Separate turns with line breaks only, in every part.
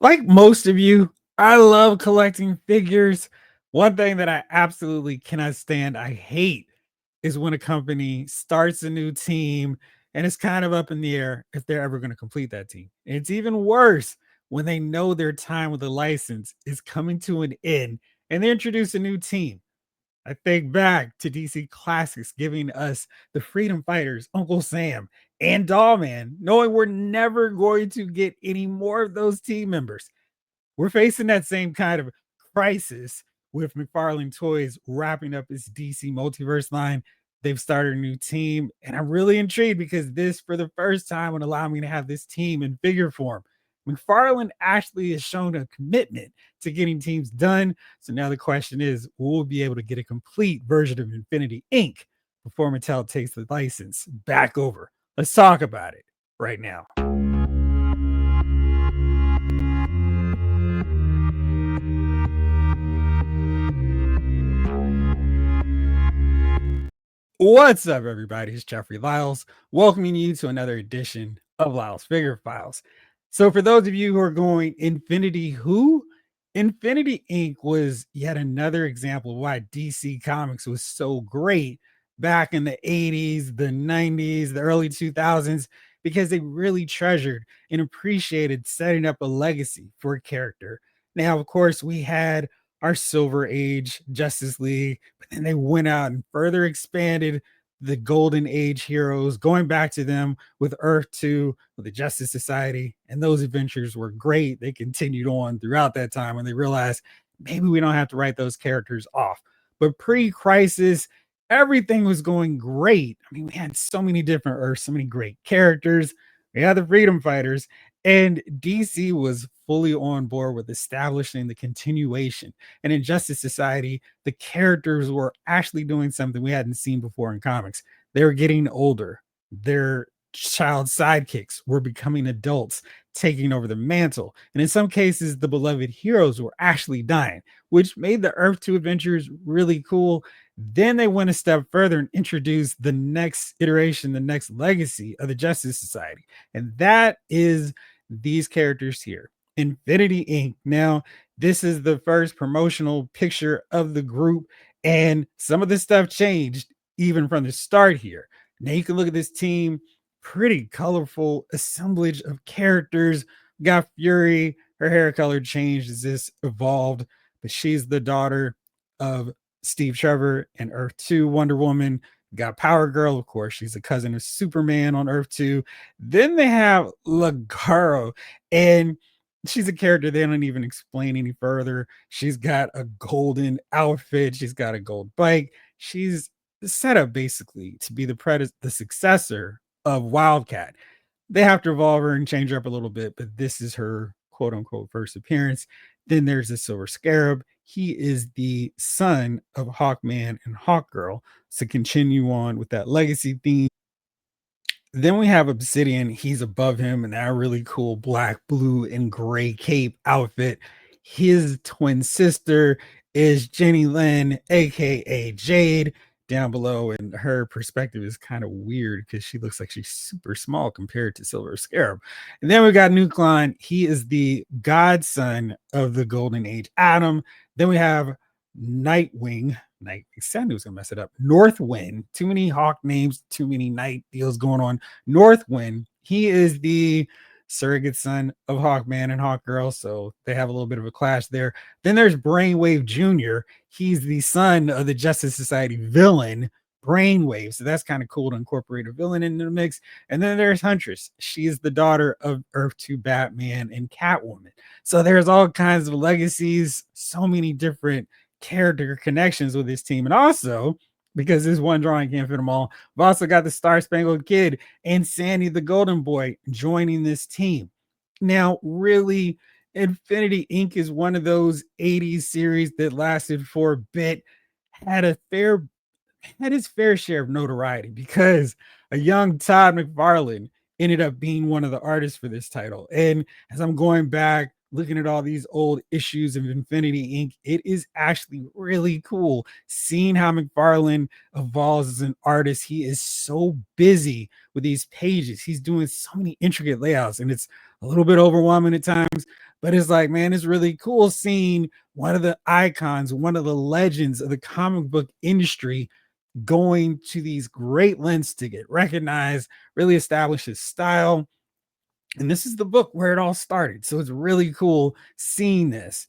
Like most of you, I love collecting figures. One thing that I absolutely cannot stand, I hate, is when a company starts a new team and it's kind of up in the air if they're ever going to complete that team. It's even worse when they know their time with the license is coming to an end and they introduce a new team. I think back to DC Classics giving us the Freedom Fighters, Uncle Sam, and Dollman, knowing we're never going to get any more of those team members. We're facing that same kind of crisis with McFarlane Toys wrapping up its DC Multiverse line. They've started a new team, and I'm really intrigued because this, for the first time, would allow me to have this team in figure form. McFarlane actually has shown a commitment to getting teams done. So now the question is, will we be able to get a complete version of Infinity Inc. before Mattel takes the license back over? Let's talk about it right now. What's up, everybody? It's Jeffrey Lyles, welcoming you to another edition of Lyles Figure Files. So, for those of you who are going, Infinity Who? Infinity Inc. was yet another example of why DC Comics was so great back in the 80s, the 90s, the early 2000s, because they really treasured and appreciated setting up a legacy for a character. Now, of course, we had our Silver Age Justice League, but then they went out and further expanded the Golden Age heroes, going back to them with Earth 2, with the Justice Society. And those adventures were great. They continued on throughout that time when they realized maybe we don't have to write those characters off. But pre crisis, everything was going great. I mean, we had so many different Earths, so many great characters. We had the Freedom Fighters, and DC was fully on board with establishing the continuation. And in Justice Society, the characters were actually doing something we hadn't seen before in comics. They were getting older. Their child sidekicks were becoming adults, taking over the mantle. And in some cases, the beloved heroes were actually dying, which made the Earth 2 adventures really cool. Then they went a step further and introduced the next iteration, the next legacy of the Justice Society. And that is these characters here. Infinity Inc. Now, this is the first promotional picture of the group, and some of this stuff changed even from the start here. Now, you can look at this team, pretty colorful assemblage of characters. We got Fury, her hair color changed as this evolved, but she's the daughter of Steve Trevor and Earth 2 Wonder Woman. We got Power Girl, of course, she's a cousin of Superman on Earth 2. Then they have Lagaro, and she's a character they don't even explain any further. She's got a golden outfit, she's got a gold bike. She's set up basically to be the successor of Wildcat. They have to evolve her and change her up a little bit, but this is her quote unquote first appearance. Then there's the Silver Scarab. He is the son of Hawkman and Hawkgirl. To continue on with that legacy theme, then we have Obsidian. He's above him in that really cool black, blue, and gray cape outfit. His twin sister is Jenny Lynn, aka Jade, down below, and her perspective is kind of weird because she looks like she's super small compared to Silver Scarab. And then we got Nucleon. He is the godson of the Golden Age Atom. Then we have Nightwing. Night. I said I was gonna mess it up. Northwind. Too many Hawk names. Too many night deals going on. Northwind. He is the surrogate son of Hawkman and Hawkgirl, so they have a little bit of a clash there. Then there's Brainwave Jr. He's the son of the Justice Society villain, Brainwave. So that's kind of cool to incorporate a villain into the mix. And then there's Huntress. She is the daughter of Earth 2 Batman and Catwoman. So there's all kinds of legacies, so many different character connections with this team. And also, because this one drawing can't fit them all, we've also got the Star Spangled Kid and Sandy the Golden Boy joining this team. Now, really, Infinity Inc. is one of those 80s series that lasted for a bit, had a fair had his fair share of notoriety because a young Todd McFarlane ended up being one of the artists for this title. And as I'm going back, looking at all these old issues of Infinity Inc., it is actually really cool seeing how McFarlane evolves as an artist. He is so busy with these pages. He's doing so many intricate layouts, and it's a little bit overwhelming at times, But it's like, man, it's really cool seeing one of the icons, one of the legends of the comic book industry going to these great lengths to get recognized, really establish his style. And this is the book where it all started. So it's really cool seeing this.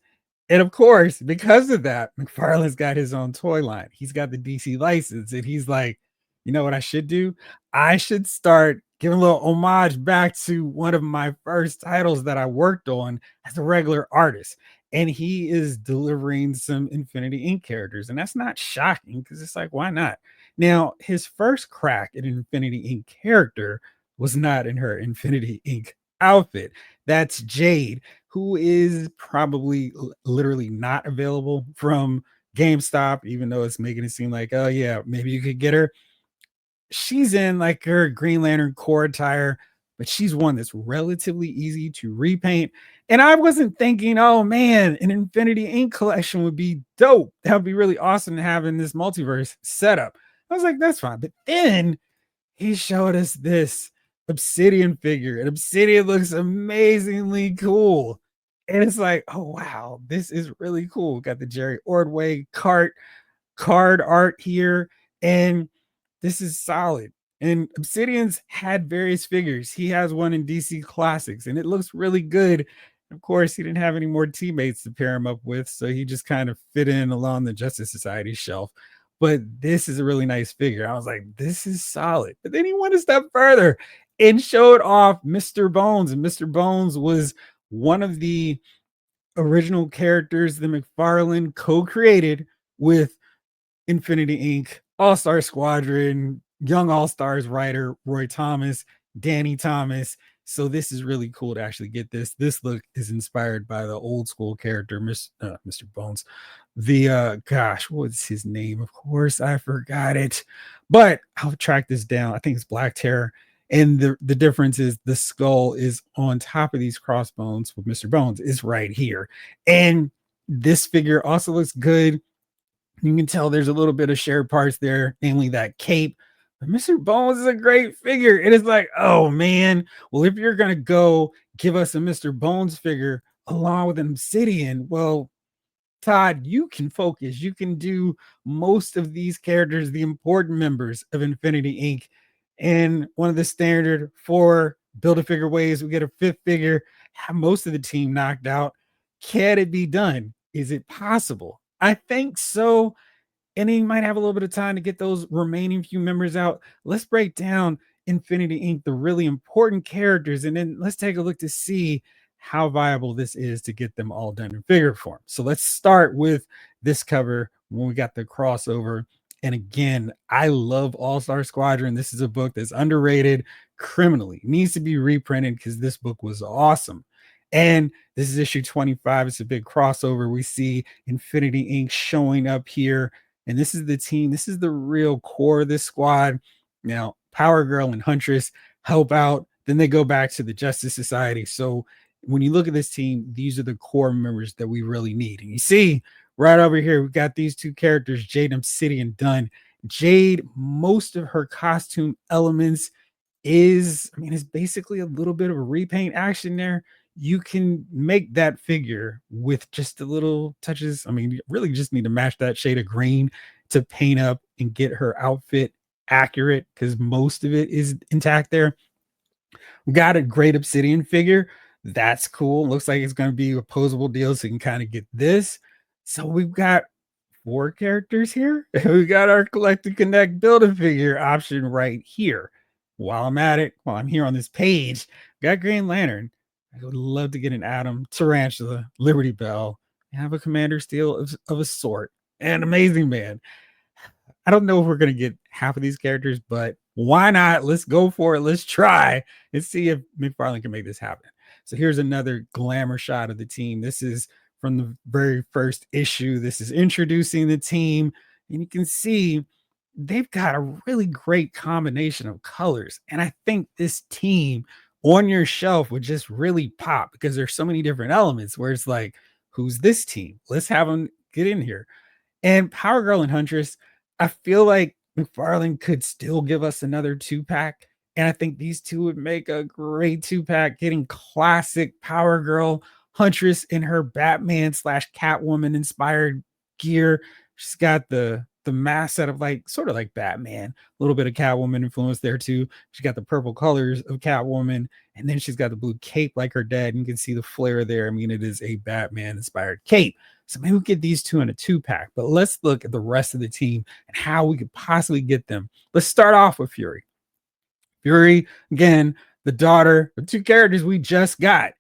And of course, because of that, McFarlane's got his own toy line. He's got the DC license, and he's like, you know what I should do? I should start giving a little homage back to one of my first titles that I worked on as a regular artist. And he is delivering some Infinity Inc. characters. And that's not shocking because it's like, why not? Now, his first crack at an Infinity Inc. character was not in her Infinity Inc. outfit. That's Jade, who is probably literally not available from GameStop, even though it's making it seem like, oh yeah, maybe you could get her. She's in like her Green Lantern core attire, but she's one that's relatively easy to repaint. And I wasn't thinking, oh man, an Infinity Ink collection would be dope. That would be really awesome to have in this multiverse setup. I was like, that's fine. But then he showed us this Obsidian figure, and Obsidian looks amazingly cool. And it's like, oh wow, this is really cool. Got the Jerry Ordway card art here, and this is solid. And Obsidian's had various figures. He has one in DC Classics, and it looks really good. Of course, he didn't have any more teammates to pair him up with, so he just kind of fit in along the Justice Society shelf. But this is a really nice figure. I was like, this is solid. But then he went a step further and showed off Mr. Bones. And Mr. Bones was one of the original characters that McFarlane co-created with Infinity Inc., All Star Squadron, Young All Stars writer Roy Thomas, Danny Thomas. So this is really cool to actually get this. This look is inspired by the old school character, Mr. Bones. The gosh, what's his name? Of course, I forgot it, but I'll track this down. I think it's Black Terror. And the difference is the skull is on top of these crossbones with Mr. Bones is right here. And this figure also looks good. You can tell there's a little bit of shared parts there, namely that cape. But Mr. Bones is a great figure. It is like, oh man, well, if you're gonna go give us a Mr. Bones figure along with an Obsidian, well, Todd, you can focus. You can do most of these characters, the important members of Infinity Inc. And one of the standard four build a figure ways, we get a fifth figure, have most of the team knocked out. Can it be done? Is it possible? I think so, and he might have a little bit of time to get those remaining few members out. Let's break down Infinity Inc., the really important characters, and then let's take a look to see how viable this is to get them all done in figure form. So let's start with this cover when we got the crossover. And again, I love All Star Squadron. This is a book that's underrated criminally. It needs to be reprinted because this book was awesome. And this is issue 25. It's a big crossover. We see Infinity Inc. showing up here. And this is the team. This is the real core of this squad. Now, Power Girl and Huntress help out. Then they go back to the Justice Society. So when you look at this team, these are the core members that we really need. And you see right over here, we've got these two characters, Jade and Obsidian, done. Jade, most of her costume elements is, I mean, it's basically a little bit of a repaint action there. You can make that figure with just the little touches. I mean, you really just need to match that shade of green to paint up and get her outfit accurate because most of it is intact there. We got a great Obsidian figure. That's cool. Looks like it's going to be a posable deal, so you can kind of get this. So we've got four characters here. We got our Collect and Connect Build-A-Figure option right here. While I'm at it, while I'm here on this page, got Green Lantern. I would love to get an Atom, Tarantula, Liberty Bell, and have a Commander Steel of a sort, and Amazing Man. I don't know if we're going to get half of these characters, but why not? Let's go for it. Let's try and see if McFarlane can make this happen. So here's another glamour shot of the team. This is from the very first issue. This is introducing the team, and you can see they've got a really great combination of colors. And I think this team on your shelf would just really pop because there's so many different elements where it's like, who's this team? Let's have them get in here. And Power Girl and Huntress, I feel like McFarlane could still give us another two pack. And I think these two would make a great two pack, getting classic Power Girl Huntress in her Batman slash Catwoman inspired gear. She's got the mask set of like sort of like Batman, a little bit of Catwoman influence there too. She got the purple colors of Catwoman, and then she's got the blue cape like her dad. And you can see the flare there. I mean, it is a Batman inspired cape. So maybe we get these two in a 2-pack. But let's look at the rest of the team and how we could possibly get them. Let's start off with Fury. Fury, again, the daughter of two characters we just got.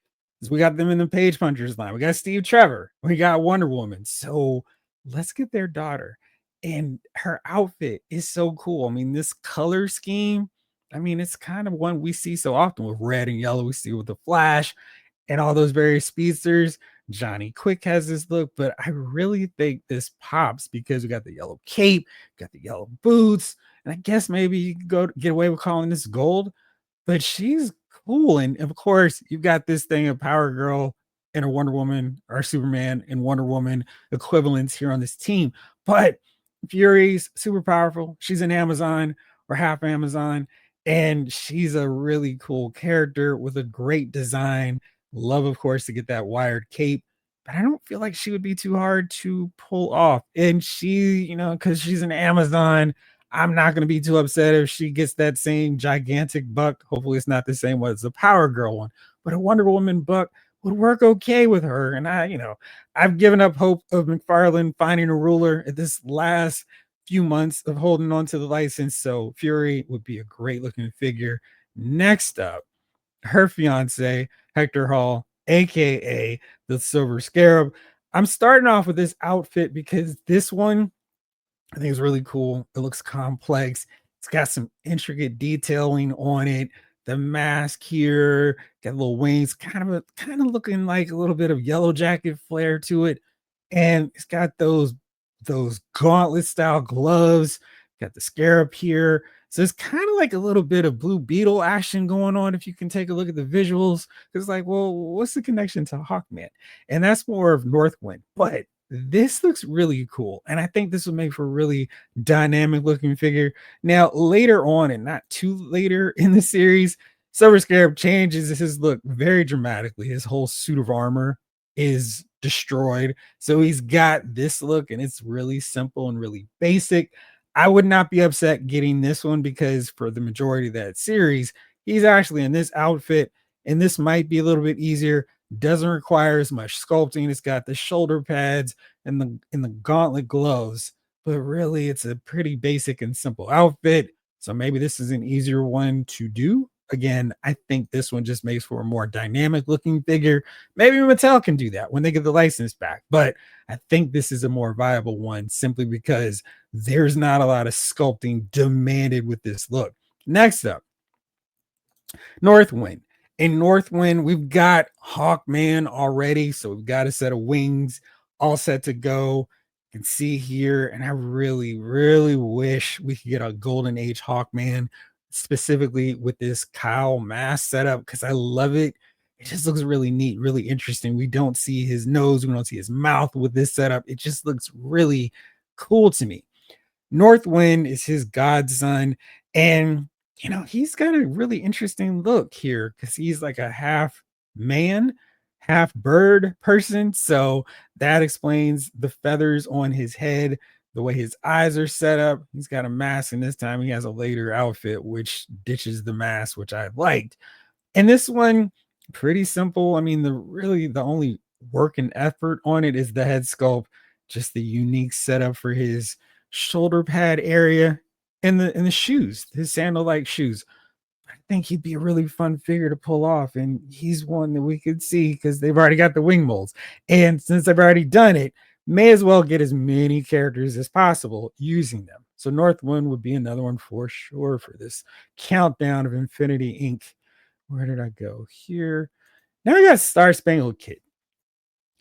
We got them in the Page Punchers line. We got Steve Trevor. We got Wonder Woman. So let's get their daughter. And her outfit is so cool. I mean, this color scheme, I mean, it's kind of one we see so often with red and yellow. We see with the Flash and all those various speedsters. Johnny Quick has this look, but I really think this pops because we got the yellow cape, got the yellow boots, and I guess maybe you could go get away with calling this gold, but she's cool. And of course, you've got this thing of Power Girl and a Wonder Woman or Superman and Wonder Woman equivalents here on this team. But Fury's super powerful. She's an Amazon or half Amazon, and she's a really cool character with a great design. Love, of course, to get that wired cape, but I don't feel like she would be too hard to pull off. And she, because she's an Amazon, I'm not going to be too upset if she gets that same gigantic buck. Hopefully, it's not the same one as the Power Girl one, but a Wonder Woman buck would work okay with her. And I've given up hope of McFarlane finding a ruler at this last few months of holding on to the license. So Fury would be a great looking figure. Next up, her fiance, Hector Hall, aka the Silver Scarab. I'm starting off with this outfit because this one I think it's really cool. It looks complex. It's got some intricate detailing on it. The mask here got little wings, kind of looking like a little bit of yellow jacket flair to it. And it's got those gauntlet style gloves, got the scarab here. So it's kind of like a little bit of Blue Beetle action going on if you can take a look at the visuals. Because, like, well, what's the connection to Hawkman? And that's more of Northwind. But this looks really cool. And I think this would make for a really dynamic looking figure. Now, later on, and not too later in the series, Silver Scarab changes his look very dramatically. His whole suit of armor is destroyed. So he's got this look, and it's really simple and really basic. I would not be upset getting this one because for the majority of that series, he's actually in this outfit, and this might be a little bit easier. Doesn't require as much sculpting. It's got the shoulder pads and the gauntlet gloves, but really it's a pretty basic and simple outfit. So maybe this is an easier one to do. Again, I think this one just makes for a more dynamic looking figure. Maybe Mattel can do that when they get the license back, but I think this is a more viable one simply because there's not a lot of sculpting demanded with this look. Next up, Northwind. In Northwind, we've got Hawkman already, so we've got a set of wings all set to go. You can see here, and I really, really wish we could get a Golden Age Hawkman, specifically with this cowl mask setup, because I love it. It just looks really neat, really interesting. We don't see his nose, we don't see his mouth with this setup. It just looks really cool to me. Northwind is his godson, and he's got a really interesting look here because he's like a half man, half bird person. So that explains the feathers on his head, the way his eyes are set up. He's got a mask, and this time he has a later outfit which ditches the mask, which I liked. And this one, pretty simple. I mean, the only work and effort on it is the head sculpt, just the unique setup for his shoulder pad area and the shoes, his sandal-like shoes. I think he'd be a really fun figure to pull off, and he's one that we could see because they've already got the wing molds. And since they've already done it, may as well get as many characters as possible using them. So Northwind would be another one for sure for this countdown of Infinity Inc. Where did I go? Here. Now we got Star Spangled Kid.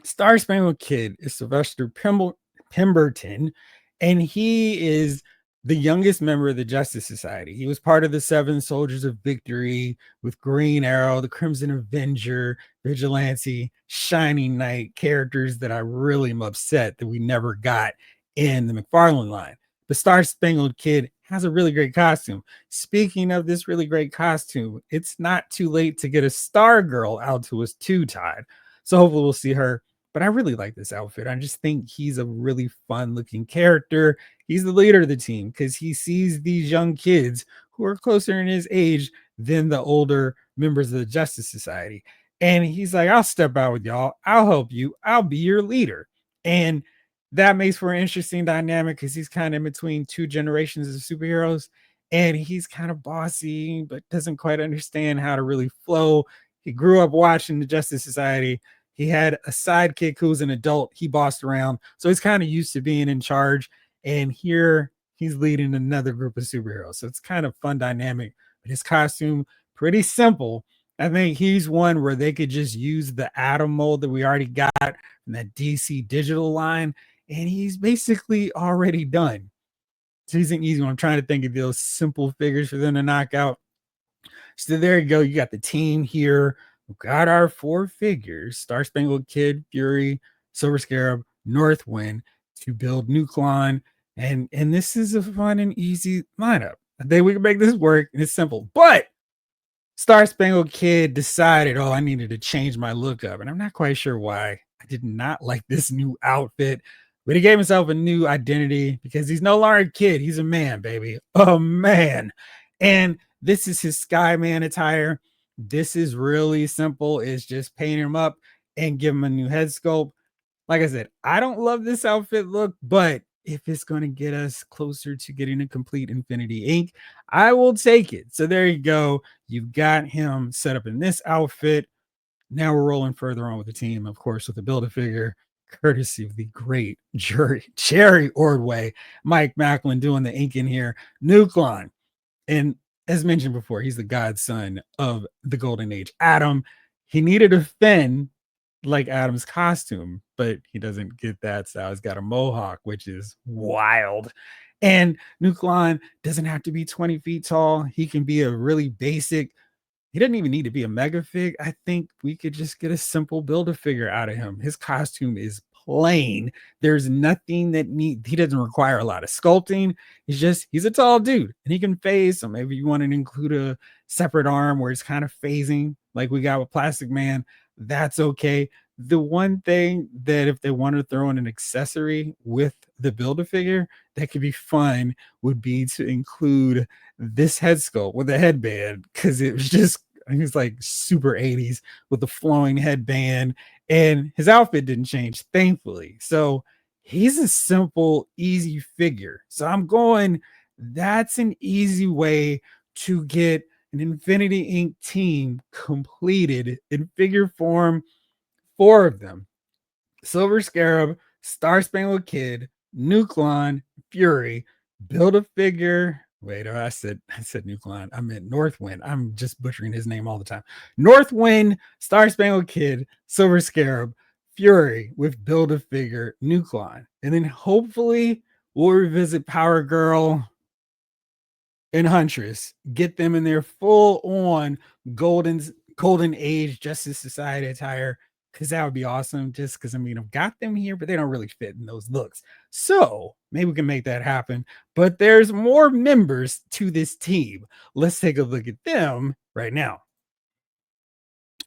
Star Spangled Kid is Sylvester Pemberton, and he is the youngest member of the Justice Society. He was part of the Seven Soldiers of Victory with Green Arrow, the Crimson Avenger, Vigilante, Shining Knight, characters that I really am upset that we never got in the McFarlane line. The Star Spangled Kid has a really great costume. Speaking of this really great costume, it's not too late to get a Star Girl out to us too, Todd. So hopefully we'll see her. But I really like this outfit. I just think he's a really fun looking character. He's the leader of the team because he sees these young kids who are closer in his age than the older members of the Justice Society. And he's like, I'll step out with y'all. I'll help you. I'll be your leader. And that makes for an interesting dynamic because he's kind of in between two generations of superheroes. And he's kind of bossy, but doesn't quite understand how to really flow. He grew up watching the Justice Society. He had a sidekick who was an adult. He bossed around. So he's kind of used to being in charge. And here he's leading another group of superheroes. So it's kind of fun dynamic. But his costume, pretty simple. I think he's one where they could just use the Atom mold that we already got from that DC digital line. And he's basically already done. So he's an easy one. I'm trying to think of those simple figures for them to knock out. So there you go. You got the team here. We've got our four figures: Star Spangled Kid, Fury, Silver Scarab, Northwind to build Nucleon. And this is a fun and easy lineup. I think we can make this work. And it's simple. But Star Spangled Kid decided, oh, I needed to change my look up. And I'm not quite sure why. I did not like this new outfit, but he gave himself a new identity because he's no longer a kid. He's a man, baby. A man. And this is his Skyman attire. This is really simple. It's just paint him up and give him a new head sculpt. Like I said, I don't love this outfit look, but if it's going to get us closer to getting a complete Infinity Inc., I will take it. So there you go. You've got him set up in this outfit. Now we're rolling further on with the team, of course, with the Build-A-Figure, courtesy of the great Jerry Ordway, Mike Macklin doing the ink in here, Nucleon. And as mentioned before, he's the godson of the Golden Age Atom. He needed a fin like Adam's costume, but he doesn't get that. So he's got a mohawk, which is wild. And Nucleon doesn't have to be 20 feet tall. He can be a really basic. He doesn't even need to be a mega fig. I think we could just get a simple Build-A-Figure out of him. His costume is plain. There's nothing that he doesn't require a lot of sculpting. He's a tall dude and he can phase. So maybe you want to include a separate arm where it's kind of phasing like we got with Plastic Man. That's okay. The one thing that if they want to throw in an accessory with the Build-A-Figure that could be fun would be to include this head sculpt with a headband, because it was like super 80s with the flowing headband, and his outfit didn't change, thankfully. So he's a simple, easy figure. So I'm going, that's an easy way to get an Infinity Inc. team completed in figure form. Four of them: Silver Scarab, Star Spangled Kid, Nucleon, Fury. Build-A-Figure. Wait, I said Nucleon. I meant Northwind. I'm just butchering his name all the time. Northwind, Star Spangled Kid, Silver Scarab, Fury with Build-A-Figure, Nucleon. And then hopefully we'll revisit Power Girl and Huntress, get them in their full on golden age Justice Society attire, because that would be awesome. Just because, I mean, I've got them here, but they don't really fit in those looks. So maybe we can make that happen. But there's more members to this team. Let's take a look at them right now.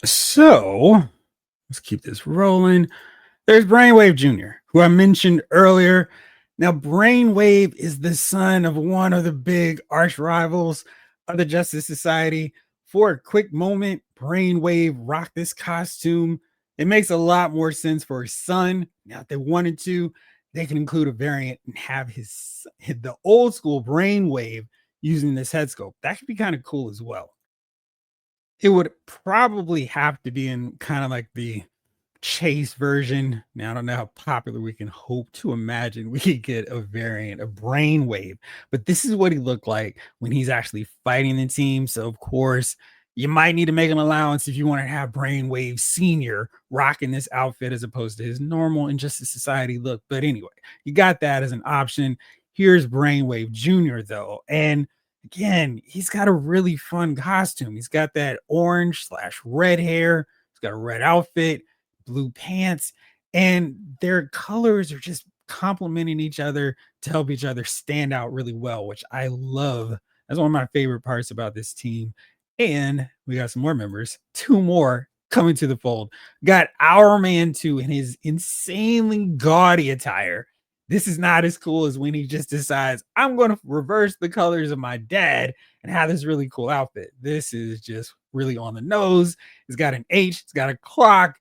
So let's keep this rolling. There's Brainwave Jr., who I mentioned earlier. Now, Brainwave is the son of one of the big arch rivals of the Justice Society. For a quick moment, Brainwave rocked this costume. It makes a lot more sense for his son. Now, if they wanted to, they can include a variant and have the old school Brainwave using this head sculpt. That could be kind of cool as well. It would probably have to be in kind of like the Chase version. Now, I don't know how popular we can hope to imagine we could get a variant of Brainwave, but this is what he looked like when he's actually fighting the team. So, of course, you might need to make an allowance if you want to have Brainwave Senior rocking this outfit as opposed to his normal Injustice Society look. But anyway, you got that as an option. Here's Brainwave Jr., though. And again, he's got a really fun costume. He's got that orange/red hair. He's got a red outfit, blue pants, and their colors are just complementing each other to help each other stand out really well, which I love. That's one of my favorite parts about this team. And we got some more members, two more coming to the fold. Got Our Man 2 in his insanely gaudy attire. This is not as cool as when he just decides, I'm going to reverse the colors of my dad and have this really cool outfit. This is just really on the nose. It's got an H, it's got a clock,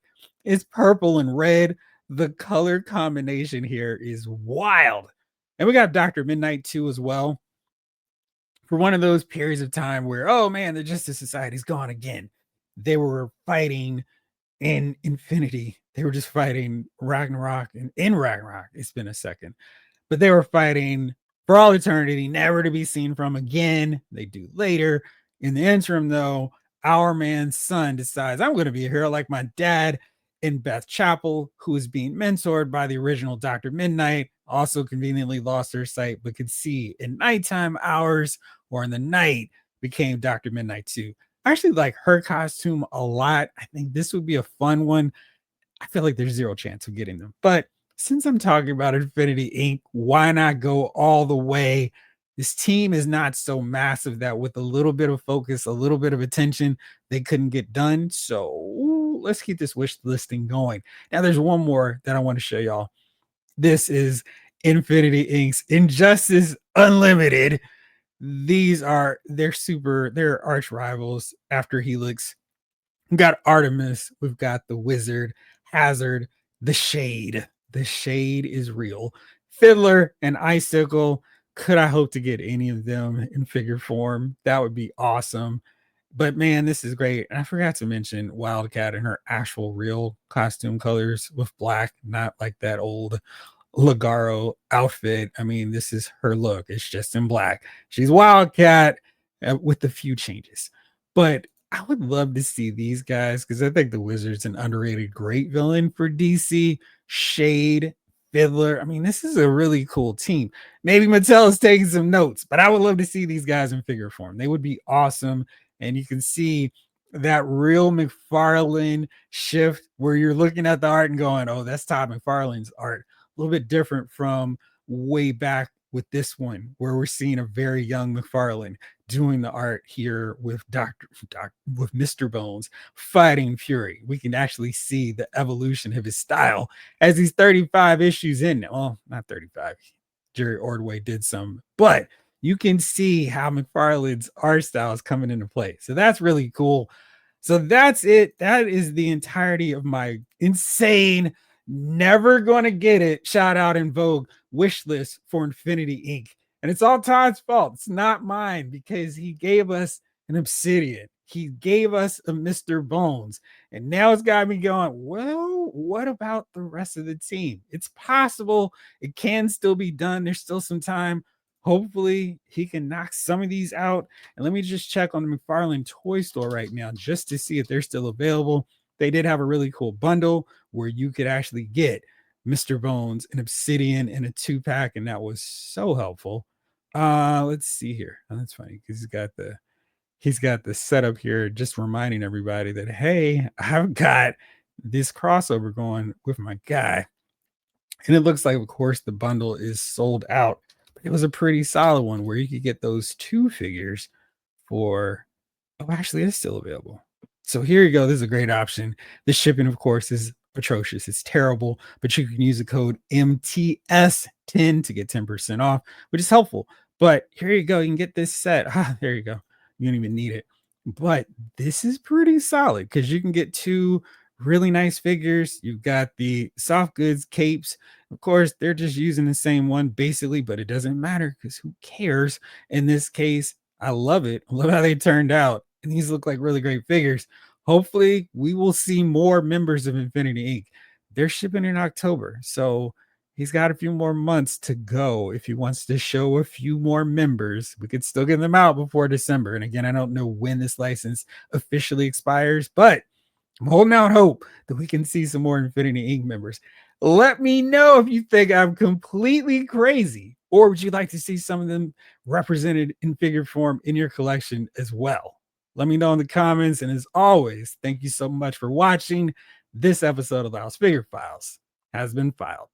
it's purple and red. The color combination here is wild. And we got Dr. Midnight 2 as well, for one of those periods of time where, oh man, the Justice Society's gone again. They were fighting in Infinity. They were just fighting Ragnarok, and in Ragnarok, it's been a second, but they were fighting for all eternity, never to be seen from again. They do later. In the interim, though, Our Man's son decides, I'm going to be a hero like my dad. In Beth Chapel, who is being mentored by the original Dr. Midnight, also conveniently lost her sight, but could see in nighttime hours or in the night, became Dr. Midnight too. I actually like her costume a lot. I think this would be a fun one. I feel like there's zero chance of getting them. But since I'm talking about Infinity Inc., why not go all the way? This team is not so massive that with a little bit of focus, a little bit of attention, they couldn't get done. So let's keep this wish listing going. Now, there's one more that I want to show y'all. This is Infinity Inc.'s Injustice Unlimited. They're arch rivals after Helix. We've got Artemis, we've got the Wizard, Hazard, the Shade. The Shade is real. Fiddler and Icicle. Could I hope to get any of them in figure form? That would be awesome. But man, this is great. And I forgot to mention Wildcat in her actual real costume colors with black, not like that old Ligaro outfit. I mean, this is her look. It's just in black. She's Wildcat with a few changes. But I would love to see these guys because I think the Wizard's an underrated great villain for DC. Shade, Fiddler. I mean, this is a really cool team. Maybe Mattel is taking some notes, but I would love to see these guys in figure form. They would be awesome. And you can see that real McFarlane shift where you're looking at the art and going, oh, that's Todd McFarlane's art. A little bit different from way back with this one, where we're seeing a very young McFarlane doing the art here with with Mr. Bones fighting Fury. We can actually see the evolution of his style as he's 35 issues in. Well, not 35. Jerry Ordway did some, but you can see how McFarlane's art style is coming into play. So that's really cool. So that's it. That is the entirety of my insane, never gonna get it, shout out in Vogue wish list for Infinity Inc. And it's all Todd's fault. It's not mine because he gave us an Obsidian. He gave us a Mr. Bones. And now it's got me going, well, what about the rest of the team? It's possible it can still be done. There's still some time. Hopefully he can knock some of these out. And let me just check on the McFarlane Toy Store right now just to see if they're still available. They did have a really cool bundle where you could actually get Mr. Bones, an Obsidian, and a 2-pack, and that was so helpful. Let's see here. Oh, that's funny because he's got the setup here, just reminding everybody that hey, I've got this crossover going with my guy. And it looks like, of course, the bundle is sold out. But it was a pretty solid one where you could get those 2 figures for, oh, actually, it's still available. So here you go. This is a great option. The shipping, of course, is atrocious. It's terrible, but you can use the code MTS10 to get 10% off, which is helpful. But here you go. You can get this set. There you go. You don't even need it. But this is pretty solid because you can get 2 really nice figures. You've got the soft goods capes. Of course, they're just using the same one basically, but it doesn't matter because who cares? In this case, I love it. I love how they turned out. And these look like really great figures. Hopefully, we will see more members of Infinity Inc. They're shipping in October. So he's got a few more months to go. If he wants to show a few more members, we could still get them out before December. And again, I don't know when this license officially expires, but I'm holding out hope that we can see some more Infinity Inc. members. Let me know if you think I'm completely crazy, or would you like to see some of them represented in figure form in your collection as well? Let me know in the comments. And as always, thank you so much for watching. This episode of Lyle's Figure Files has been filed.